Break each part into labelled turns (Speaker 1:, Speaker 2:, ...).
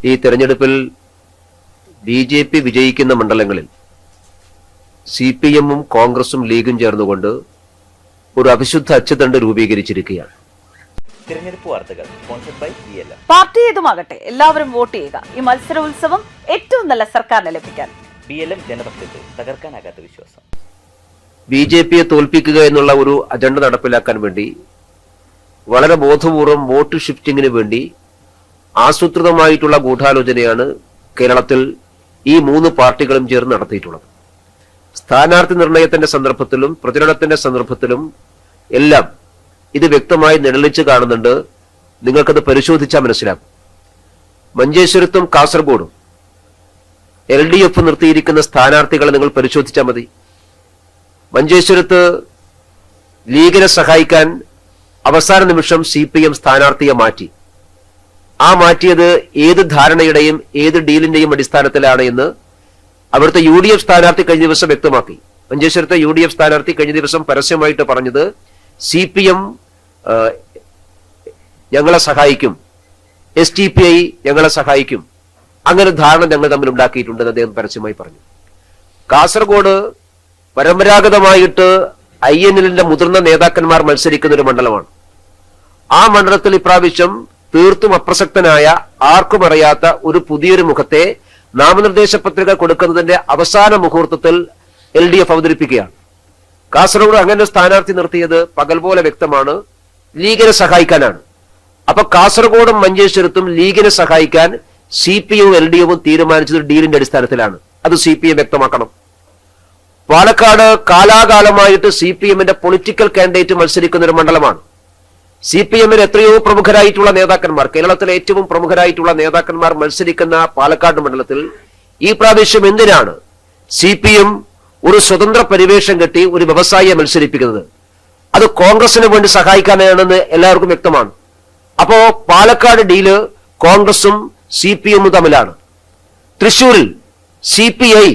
Speaker 1: ഈ തെരഞ്ഞെടുപ്പിൽ ബി.ജെ.പി. വിജയിക്കുന്ന മണ്ഡലങ്ങളിൽ CPM-ഉം കോൺഗ്രസും ലീഗും ചേർന്നുകൊണ്ട് ഒരു അവിശുദ്ധ അച്ചുതണ്ട് രൂപീകരിച്ചിരിക്കുകയാണ്.
Speaker 2: തിരഞ്ഞെടുപ്പ് വാർത്തകൾ സ്പോൺസർഡ് ബൈ BLM.
Speaker 3: പാർട്ടി ഏതുമാകട്ടെ എല്ലാവരും വോട്ട് ചെയ്യുക. ഈ മത്സരോത്സവം ഏറ്റവും നല്ല സർക്കാരിനെ ലഭിക്കാൻ.
Speaker 2: BLM ജനപക്ഷത്ത് തകർക്കാനാകാത്ത വിശ്വാസം.
Speaker 1: ബി.ജെ.പിയെ തോൽപ്പിക്കുക എന്നുള്ള ഒരു അജണ്ട നടപ്പിലാക്കാൻ വേണ്ടി വളരെ ബോധപൂർവം വോട്ട് ഷിഫ്റ്റിങ്ങിന് വേണ്ടി ആസൂത്രിതമായിട്ടുള്ള ഗൂഢാലോചനയാണ് കേരളത്തിൽ ഈ മൂന്ന് പാർട്ടികളും ചേർന്ന് നടത്തിയിട്ടുള്ളത്. സ്ഥാനാർത്ഥി നിർണയത്തിന്റെ സന്ദർഭത്തിലും പ്രചരണത്തിന്റെ സന്ദർഭത്തിലും എല്ലാം ഇത് വ്യക്തമായി നിഴലിച്ച് കാണുന്നുണ്ട്. നിങ്ങൾക്കത് പരിശോധിച്ചാൽ മനസ്സിലാക്കും. മഞ്ചേശ്വരത്തും കാസർഗോഡും LDF നിർത്തിയിരിക്കുന്ന സ്ഥാനാർത്ഥികളെ നിങ്ങൾ പരിശോധിച്ചാൽ മതി. മഞ്ചേശ്വരത്ത് ലീഗിനെ സഹായിക്കാൻ അവസാന നിമിഷം CPM സ്ഥാനാർത്ഥിയെ മാറ്റി. ആ മാറ്റിയത് ഏത് ധാരണയുടെയും ഏത് ഡീലിന്റെയും അടിസ്ഥാനത്തിലാണ് എന്ന് അവിടുത്തെ UDF സ്ഥാനാർത്ഥി കഴിഞ്ഞ ദിവസം വ്യക്തമാക്കി. മഞ്ചേശ്വരത്തെ UDF സ്ഥാനാർത്ഥി കഴിഞ്ഞ ദിവസം പരസ്യമായിട്ട് പറഞ്ഞത് CPM ഞങ്ങളെ സഹായിക്കും, SDPI ഞങ്ങളെ സഹായിക്കും, അങ്ങനെ ധാരണ ഞങ്ങൾ തമ്മിൽ ഉണ്ടാക്കിയിട്ടുണ്ടെന്ന് അദ്ദേഹം പരസ്യമായി പറഞ്ഞു. കാസർഗോഡ് പരമ്പരാഗതമായിട്ട് INL-ന്റെ മുതിർന്ന നേതാക്കന്മാർ മത്സരിക്കുന്ന ഒരു മണ്ഡലമാണ്. ആ മണ്ഡലത്തിൽ ഇപ്രാവശ്യം തീർത്തും അപ്രസക്തനായ ആർക്കും അറിയാത്ത ഒരു പുതിയൊരു മുഖത്തെ നാമനിർദ്ദേശ പത്രിക കൊടുക്കുന്നതിന്റെ അവസാന മുഹൂർത്തത്തിൽ LDF അവതരിപ്പിക്കുകയാണ്. കാസർഗോഡ് അങ്ങനെ സ്ഥാനാർത്ഥി നിർത്തിയത് പകൽ പോലെ വ്യക്തമാണ്, ലീഗിനെ സഹായിക്കാനാണ്. അപ്പൊ കാസർഗോഡും മഞ്ചേശ്വരത്തും ലീഗിനെ സഹായിക്കാൻ CPM-ഉം LDF-ഉം തീരുമാനിച്ചത് ഡീലിന്റെ അടിസ്ഥാനത്തിലാണ്. അത് CPM വ്യക്തമാക്കണം. പാലക്കാട് കാലാകാലമായിട്ട് CPM-ന്റെ പൊളിറ്റിക്കൽ കാൻഡിഡേറ്റ് മത്സരിക്കുന്ന ഒരു മണ്ഡലമാണ്. CPM-ന് എത്രയോ പ്രമുഖരായിട്ടുള്ള നേതാക്കന്മാർ, കേരളത്തിലെ ഏറ്റവും പ്രമുഖരായിട്ടുള്ള നേതാക്കന്മാർ മത്സരിക്കുന്ന പാലക്കാട് മണ്ഡലത്തിൽ ഈ പ്രാവശ്യം എന്തിനാണ് CPM ഒരു സ്വതന്ത്ര പരിവേഷം കെട്ടി ഒരു വ്യവസായിയെ മത്സരിപ്പിക്കുന്നത്? അത് കോൺഗ്രസിന് വേണ്ടി സഹായിക്കാനാണെന്ന് എല്ലാവർക്കും വ്യക്തമാണ്. അപ്പോ പാലക്കാട് ഡീല് കോൺഗ്രസും CPM-ഉം തമ്മിലാണ്. തൃശൂരിൽ CPI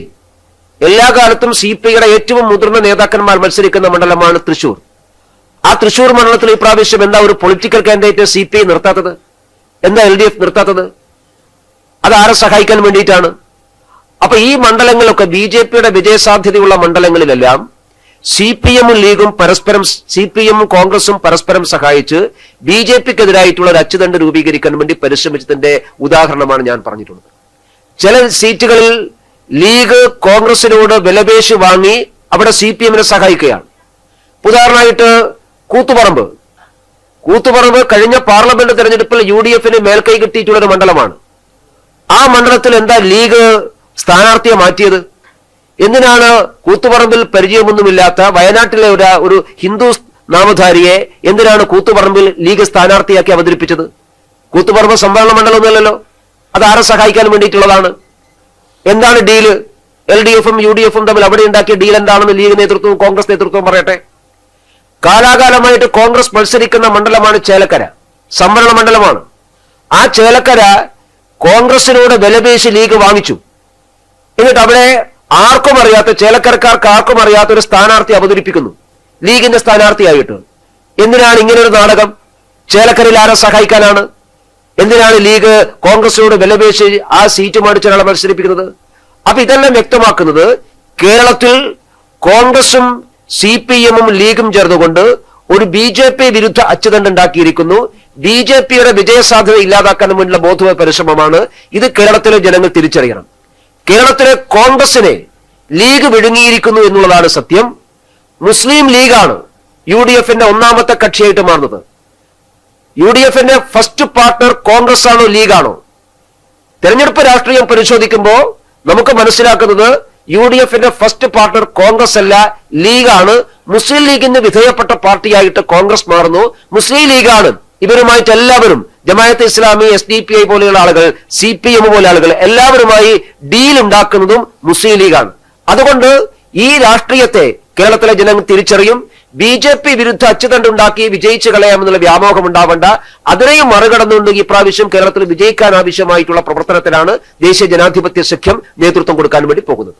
Speaker 1: എല്ലാ കാലത്തും CPI-യുടെ ഏറ്റവും മുതിർന്ന നേതാക്കന്മാർ മത്സരിക്കുന്ന മണ്ഡലമാണ് തൃശൂർ. ആ തൃശൂർ മണ്ഡലത്തിൽ ഈ പ്രാവശ്യം എന്താ ഒരു പൊളിറ്റിക്കൽ കാൻഡിഡേറ്റ് CPI നിർത്താത്തത്? എന്താ LDF നിർത്താത്തത്? അത് ആരെ സഹായിക്കാൻ വേണ്ടിയിട്ടാണ്? അപ്പൊ ഈ മണ്ഡലങ്ങളൊക്കെ ബി.ജെ.പിയുടെ വിജയസാധ്യതയുള്ള മണ്ഡലങ്ങളിലെല്ലാം CPM-ഉം ലീഗും പരസ്പരം, CPM-ഉം കോൺഗ്രസും പരസ്പരം സഹായിച്ച് ബി.ജെ.പിക്കെതിരായിട്ടുള്ള ഒരു അച്ചുതണ്ട് രൂപീകരിക്കാൻ വേണ്ടി പരിശ്രമിച്ചതിന്റെ ഉദാഹരണമാണ് ഞാൻ പറഞ്ഞിട്ടുള്ളത്. ചില സീറ്റുകളിൽ ലീഗ് കോൺഗ്രസിനോട് വിലപേശി വാങ്ങി അവിടെ CPM-നെ സഹായിക്കുകയാണ്. ഉദാഹരണമായിട്ട് കൂത്തുപറമ്പ് കഴിഞ്ഞ പാർലമെന്റ് തെരഞ്ഞെടുപ്പിൽ UDF-ന് മേൽക്കൈ കിട്ടിയിട്ടുള്ള ഒരു മണ്ഡലമാണ്. ആ മണ്ഡലത്തിൽ എന്താ ലീഗ് സ്ഥാനാർത്ഥിയെ മാറ്റിയത്? എന്തിനാണ് കൂത്തുപറമ്പിൽ പരിചയമൊന്നുമില്ലാത്ത വയനാട്ടിലെ ഒരു ഹിന്ദു നാമധാരിയെ എന്തിനാണ് കൂത്തുപറമ്പിൽ ലീഗ് സ്ഥാനാർത്ഥിയാക്കി അവതരിപ്പിച്ചത്? കൂത്തുപറമ്പ് സംവരണ മണ്ഡലമൊന്നുമല്ലല്ലോ. അത് ആരെ സഹായിക്കാൻ വേണ്ടിയിട്ടുള്ളതാണ്? എന്താണ് ഡീല്? LDF-ഉം UDF-ഉം തമ്മിൽ അവിടെ ഉണ്ടാക്കിയ ഡീൽ എന്താണെന്ന് ലീഗ് നേതൃത്വവും കോൺഗ്രസ് നേതൃത്വവും പറയട്ടെ. കാലാകാലമായിട്ട് കോൺഗ്രസ് മത്സരിക്കുന്ന മണ്ഡലമാണ് ചേലക്കര, സംവരണ മണ്ഡലമാണ്. ആ ചേലക്കര കോൺഗ്രസിനോട് വിലപേശി ലീഗ് വാങ്ങിച്ചു. എന്നിട്ട് അവിടെ ആർക്കും അറിയാത്ത, ചേലക്കരക്കാർക്ക് ആർക്കും അറിയാത്ത ഒരു സ്ഥാനാർത്ഥി അവതരിപ്പിക്കുന്നു ലീഗിന്റെ സ്ഥാനാർത്ഥിയായിട്ട്. എന്തിനാണ് ഇങ്ങനൊരു നാടകം? ചേലക്കരയിൽ ആരെ സഹായിക്കാനാണ്? എന്തിനാണ് ലീഗ് കോൺഗ്രസിനോട് വിലപേശി ആ സീറ്റ് മേടിച്ച ഒരാളെ മത്സരിപ്പിക്കുന്നത്? അപ്പൊ ഇതെല്ലാം വ്യക്തമാക്കുന്നത് കേരളത്തിൽ കോൺഗ്രസും CPM-ഉം ലീഗും ചേർന്നുകൊണ്ട് ഒരു ബി.ജെ.പി. വിരുദ്ധ അച്ചുതണ്ട് ഉണ്ടാക്കിയിരിക്കുന്നു. ബി.ജെ.പിയുടെ വിജയസാധ്യത ഇല്ലാതാക്കാൻ വേണ്ടിയുള്ള ബോധവ പരിശ്രമമാണ്. ഇത് കേരളത്തിലെ ജനങ്ങൾ തിരിച്ചറിയണം. കേരളത്തിലെ കോൺഗ്രസിനെ ലീഗ് വിഴുങ്ങിയിരിക്കുന്നു എന്നുള്ളതാണ് സത്യം. മുസ്ലിം ലീഗാണ് UDF-ന്റെ ഒന്നാമത്തെ കക്ഷിയായിട്ട് മാറുന്നത്. UDF-ന്റെ ഫസ്റ്റ് പാർട്ണർ കോൺഗ്രസ് ആണോ ലീഗാണോ? തെരഞ്ഞെടുപ്പ് രാഷ്ട്രീയം പരിശോധിക്കുമ്പോൾ നമുക്ക് മനസ്സിലാക്കുന്നത് UDF-ന്റെ ഫസ്റ്റ് പാർട്ണർ കോൺഗ്രസ് അല്ല, ലീഗാണ്. മുസ്ലിം ലീഗിന് വിധേയപ്പെട്ട പാർട്ടിയായിട്ട് കോൺഗ്രസ് മാറുന്നു. മുസ്ലിം ലീഗാണ് ഇവരുമായിട്ട് എല്ലാവരും, ജമാഅത്തെ ഇസ്ലാമി, SDPI പോലെയുള്ള ആളുകൾ, CPM പോലെ ആളുകൾ എല്ലാവരുമായി ഡീൽ ഉണ്ടാക്കുന്നതും മുസ്ലിം ലീഗാണ്. അതുകൊണ്ട് ഈ രാഷ്ട്രീയത്തെ കേരളത്തിലെ ജനങ്ങൾ തിരിച്ചറിയും. ബി.ജെ.പി. വിരുദ്ധ അച്ചുതണ്ട് ഉണ്ടാക്കി വിജയിച്ചു കളയാമെന്നുള്ള വ്യാമോഹം ഉണ്ടാവേണ്ട. അതിനെയും മറികടന്നുകൊണ്ട് ഈ പ്രാവശ്യം കേരളത്തിൽ വിജയിക്കാൻ ആവശ്യമായിട്ടുള്ള പ്രവർത്തനത്തിലാണ് ദേശീയ ജനാധിപത്യ സഖ്യം നേതൃത്വം കൊടുക്കാൻ വേണ്ടി പോകുന്നത്.